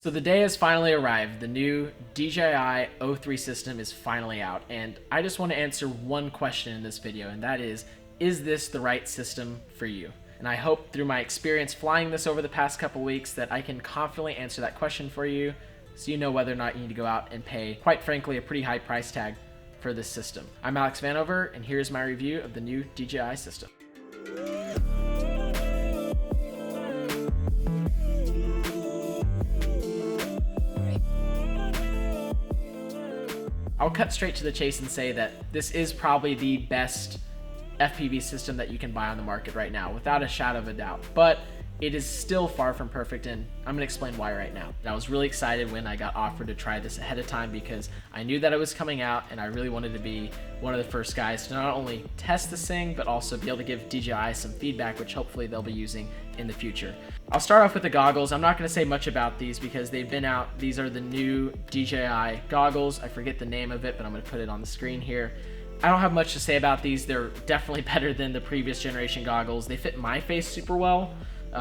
So the day has finally arrived. The new DJI O3 system is finally out, and I just want to answer one question in this video, and that is this the right system for you? And I hope through my experience flying this over the past couple weeks that I can confidently answer that question for you, so you know whether or not you need to go out and pay, quite frankly, a pretty high price tag for this system. I'm Alex Vanover, and here's my review of the new DJI system. I'll cut straight to the chase and say that this is probably the best FPV system that you can buy on the market right now, without a shadow of a doubt. But it is still far from perfect, and I'm gonna explain why right now. I was really excited when I got offered to try this ahead of time because I knew that it was coming out, and I really wanted to be one of the first guys to not only test this thing, but also be able to give DJI some feedback, which hopefully they'll be using in the future. I'll start off with the goggles. I'm not gonna say much about these because they've been out. These are the new DJI goggles. I forget the name of it, but I'm gonna put it on the screen here. I don't have much to say about these. They're definitely better than the previous generation goggles. They fit my face super well.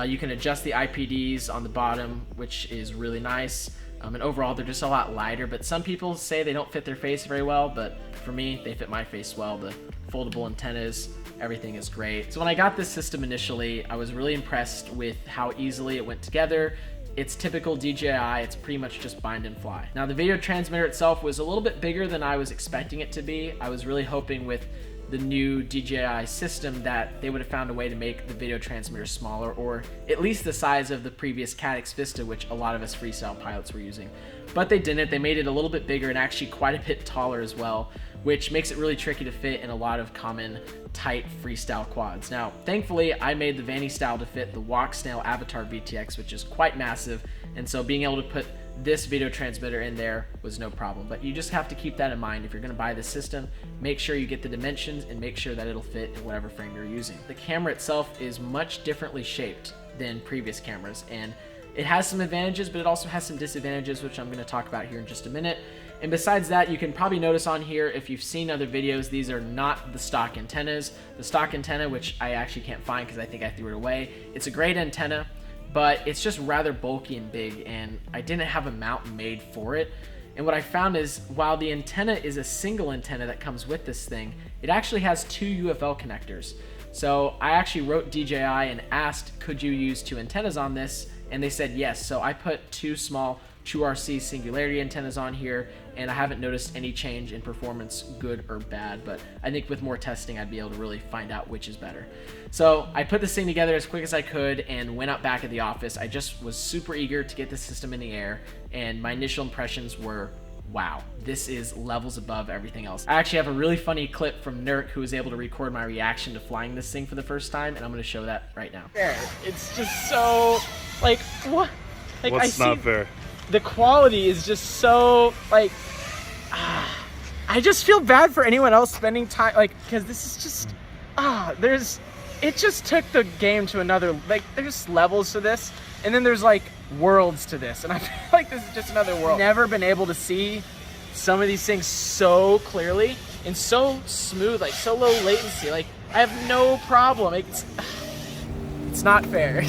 You can adjust the IPDs on the bottom, which is really nice. And overall, they're just a lot lighter, but some people say they don't fit their face very well, but for me, they fit my face well. The foldable antennas, everything is great. So when I got this system initially, I was really impressed with how easily it went together. It's typical DJI, it's pretty much just bind and fly. Now the video transmitter itself was a little bit bigger than I was expecting it to be. I was really hoping with the new DJI system that they would have found a way to make the video transmitter smaller, or at least the size of the previous Caddx Vista, which a lot of us freestyle pilots were using. But they didn't. They made it a little bit bigger and actually quite a bit taller as well, which makes it really tricky to fit in a lot of common tight freestyle quads. Now, thankfully, I made the Vanny style to fit the Walk Snail Avatar VTX, which is quite massive, and so being able to put this video transmitter in there was no problem. But you just have to keep that in mind if you're going to buy this system. Make sure you get the dimensions and make sure that it'll fit in whatever frame you're using. The camera itself is much differently shaped than previous cameras, and it has some advantages, but it also has some disadvantages, which I'm going to talk about here in just a minute. And besides that, you can probably notice on here, if you've seen other videos, these are not the stock antennas. The stock antenna, which I actually can't find because I think I threw it away, it's a great antenna, but it's just rather bulky and big, and I didn't have a mount made for it. And what I found is, while the antenna is a single antenna that comes with this thing, it actually has two UFL connectors. So I actually wrote DJI and asked, could you use two antennas on this? And they said yes. So I put two small TrueRC singularity antennas on here, and I haven't noticed any change in performance, good or bad, but I think with more testing I'd be able to really find out which is better. So I put this thing together as quick as I could and went out back at the office. I just was super eager to get the system in the air, and my initial impressions were, wow, this is levels above everything else. I actually have a really funny clip from Nurk, who was able to record my reaction to flying this thing for the first time, and I'm going to show that right now. It's just so, like, what? Like, what's not fair? The quality is just so, like, I just feel bad for anyone else spending time, like, because this is just, it just took the game to another, like, there's levels to this, and then there's, like, worlds to this, and I feel like this is just another world. Never been able to see some of these things so clearly and so smooth, like, so low latency. Like, I have no problem. It's not fair.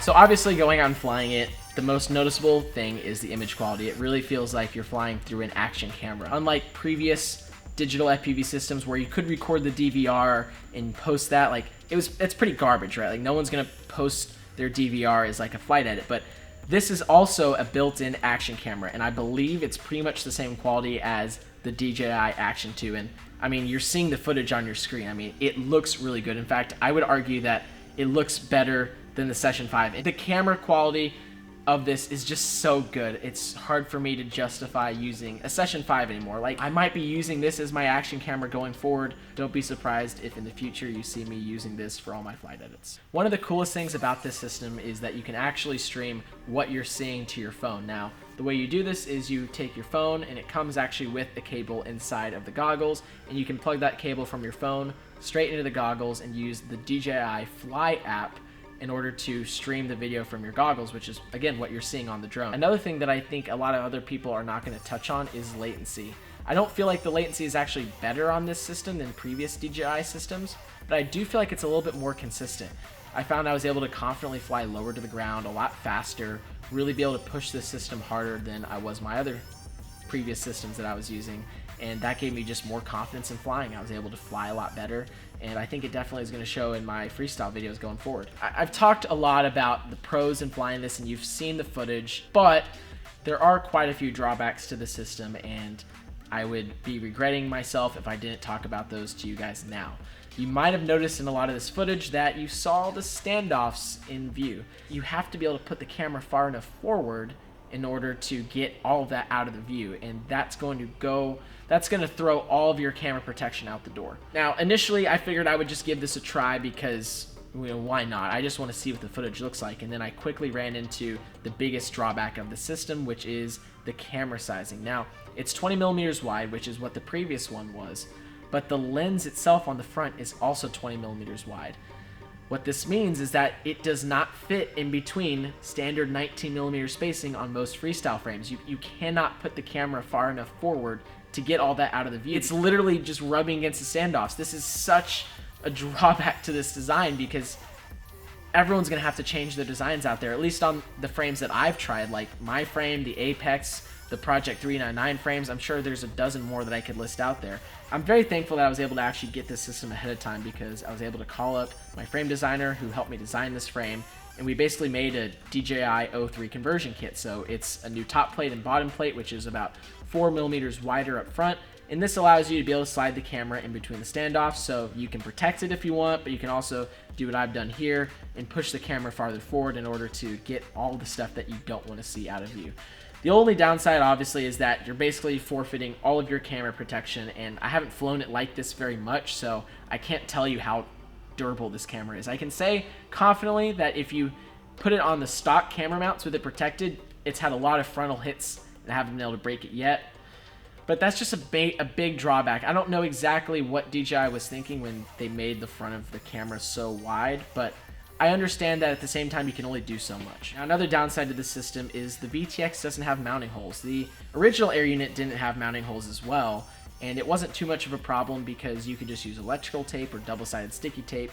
So obviously going out and flying it, the most noticeable thing is the image quality. It really feels like you're flying through an action camera. Unlike previous digital FPV systems where you could record the DVR and post that, like it's pretty garbage, right? Like no one's gonna post their DVR as like a flight edit, but this is also a built-in action camera, and I believe it's pretty much the same quality as the DJI Action 2. And I mean, you're seeing the footage on your screen. I mean, it looks really good. In fact, I would argue that it looks better than the Session 5. The camera quality of this is just so good. It's hard for me to justify using a Session 5 anymore. Like, I might be using this as my action camera going forward. Don't be surprised if in the future you see me using this for all my flight edits. One of the coolest things about this system is that you can actually stream what you're seeing to your phone. Now, the way you do this is you take your phone, and it comes actually with a cable inside of the goggles, and you can plug that cable from your phone straight into the goggles and use the DJI Fly app in order to stream the video from your goggles, which is, again, what you're seeing on the drone. Another thing that I think a lot of other people are not going to touch on is latency. I don't feel like the latency is actually better on this system than previous DJI systems, but I do feel like it's a little bit more consistent. I found I was able to confidently fly lower to the ground a lot faster, really be able to push this system harder than I was my other previous systems that I was using, and that gave me just more confidence in flying. I was able to fly a lot better, and I think it definitely is going to show in my freestyle videos going forward. I've talked a lot about the pros in flying this, and you've seen the footage, but there are quite a few drawbacks to the system, and I would be regretting myself if I didn't talk about those to you guys now. You might have noticed in a lot of this footage that you saw the standoffs in view. You have to be able to put the camera far enough forward in order to get all of that out of the view, and that's going to throw all of your camera protection out the door. Now, initially I figured I would just give this a try because, you know, why not? I just want to see what the footage looks like, and then I quickly ran into the biggest drawback of the system, which is the camera sizing. Now, it's 20 millimeters wide, which is what the previous one was, but the lens itself on the front is also 20 millimeters wide. What this means is that it does not fit in between standard 19 millimeter spacing on most freestyle frames. You cannot put the camera far enough forward to get all that out of the view. It's literally just rubbing against the standoffs. This is such a drawback to this design because everyone's gonna have to change their designs out there, at least on the frames that I've tried, like my frame, the Apex, the Project 399 frames. I'm sure there's a dozen more that I could list out there. I'm very thankful that I was able to actually get this system ahead of time because I was able to call up my frame designer who helped me design this frame, and we basically made a DJI O3 conversion kit. So it's a new top plate and bottom plate, which is about 4 millimeters wider up front, and this allows you to be able to slide the camera in between the standoffs, so you can protect it if you want, but you can also do what I've done here and push the camera farther forward in order to get all the stuff that you don't want to see out of view. The only downside, obviously, is that you're basically forfeiting all of your camera protection, and I haven't flown it like this very much, so I can't tell you how durable this camera is. I can say confidently that if you put it on the stock camera mounts with it protected, it's had a lot of frontal hits, and I haven't been able to break it yet. But that's just a big drawback. I don't know exactly what DJI was thinking when they made the front of the camera so wide, but I understand that at the same time you can only do so much. Now, another downside to the system is the VTX doesn't have mounting holes. The original air unit didn't have mounting holes as well, and it wasn't too much of a problem because you could just use electrical tape or double-sided sticky tape.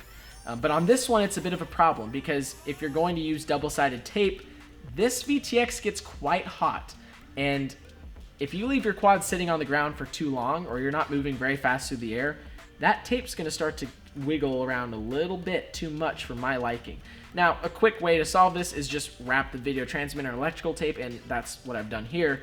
But on this one, it's a bit of a problem because if you're going to use double-sided tape, this VTX gets quite hot, and if you leave your quad sitting on the ground for too long or you're not moving very fast through the air, that tape's going to start to wiggle around a little bit too much for my liking. Now, a quick way to solve this is just wrap the video transmitter in electrical tape, and that's what I've done here.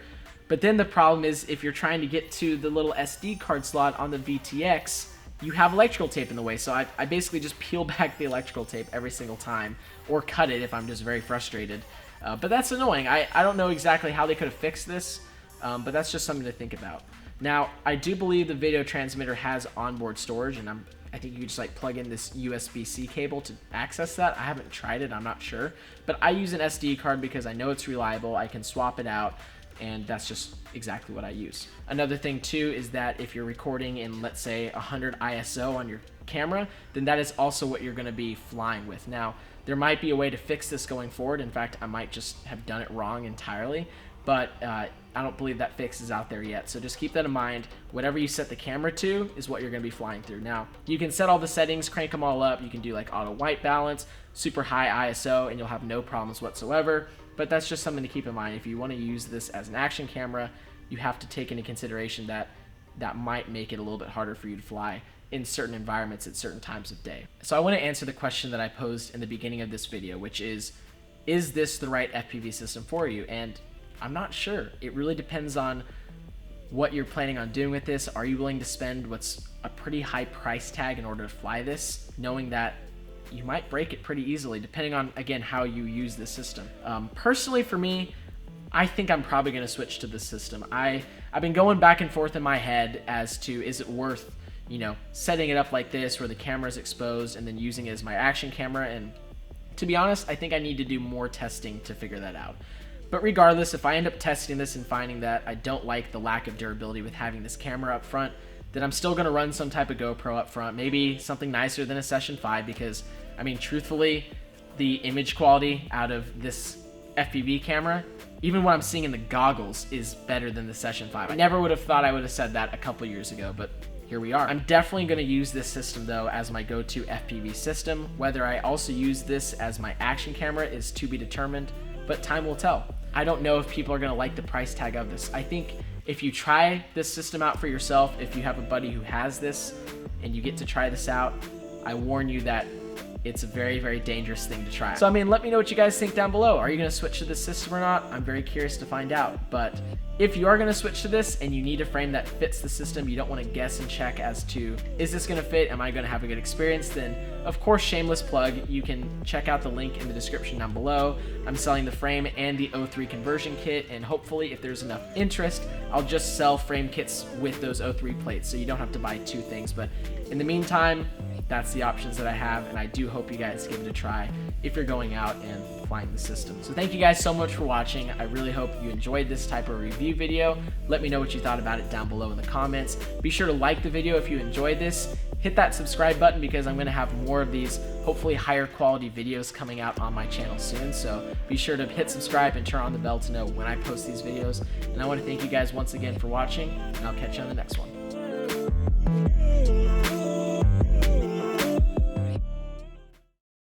But then the problem is if you're trying to get to the little SD card slot on the VTX, you have electrical tape in the way. So I basically just peel back the electrical tape every single time, or cut it if I'm just very frustrated. But that's annoying. I don't know exactly how they could have fixed this, but that's just something to think about. Now, I do believe the video transmitter has onboard storage, and I think you can just like plug in this USB-C cable to access that. I haven't tried it, I'm not sure. But I use an SD card because I know it's reliable, I can swap it out, and that's just exactly what I use. Another thing too is that if you're recording in, let's say, 100 ISO on your camera, then that is also what you're gonna be flying with. Now, there might be a way to fix this going forward. In fact, I might just have done it wrong entirely, but I don't believe that fix is out there yet. So just keep that in mind. Whatever you set the camera to is what you're gonna be flying through. Now, you can set all the settings, crank them all up. You can do like auto white balance, super high ISO, and you'll have no problems whatsoever. But that's just something to keep in mind. If you wanna use this as an action camera, you have to take into consideration that that might make it a little bit harder for you to fly in certain environments at certain times of day. So I wanna answer the question that I posed in the beginning of this video, which is this the right FPV system for you? And I'm not sure. It really depends on what you're planning on doing with this. Are you willing to spend what's a pretty high price tag in order to fly this, knowing that you might break it pretty easily depending on, again, how you use the system. Personally for me, I think I'm probably going to switch to this system. I've been going back and forth in my head as to, is it worth, you know, setting it up like this where the camera is exposed and then using it as my action camera. And to be honest, I think I need to do more testing to figure that out. But regardless, if I end up testing this and finding that I don't like the lack of durability with having this camera up front, then I'm still going to run some type of GoPro up front, maybe something nicer than a Session 5, because, I mean, truthfully, the image quality out of this FPV camera, even what I'm seeing in the goggles, is better than the Session 5. I never would have thought I would have said that a couple years ago, but here we are. I'm definitely going to use this system, though, as my go-to FPV system. Whether I also use this as my action camera is to be determined, but time will tell. I don't know if people are going to like the price tag of this. I think if you try this system out for yourself, if you have a buddy who has this and you get to try this out, I warn you that it's a very, very dangerous thing to try. So, I mean, let me know what you guys think down below. Are you going to switch to this system or not? I'm very curious to find out. But if you are going to switch to this and you need a frame that fits the system, you don't want to guess and check as to, is this going to fit? Am I going to have a good experience? Then, of course, shameless plug, you can check out the link in the description down below. I'm selling the frame and the O3 conversion kit, and hopefully, if there's enough interest, I'll just sell frame kits with those O3 plates, so you don't have to buy two things. But in the meantime, that's the options that I have, and I do hope you guys give it a try if you're going out and flying the system. So thank you guys so much for watching. I really hope you enjoyed this type of review video. Let me know what you thought about it down below in the comments. Be sure to like the video if you enjoyed this. Hit that subscribe button because I'm going to have more of these, hopefully higher quality videos coming out on my channel soon. So be sure to hit subscribe and turn on the bell to know when I post these videos. And I want to thank you guys once again for watching, and I'll catch you on the next one.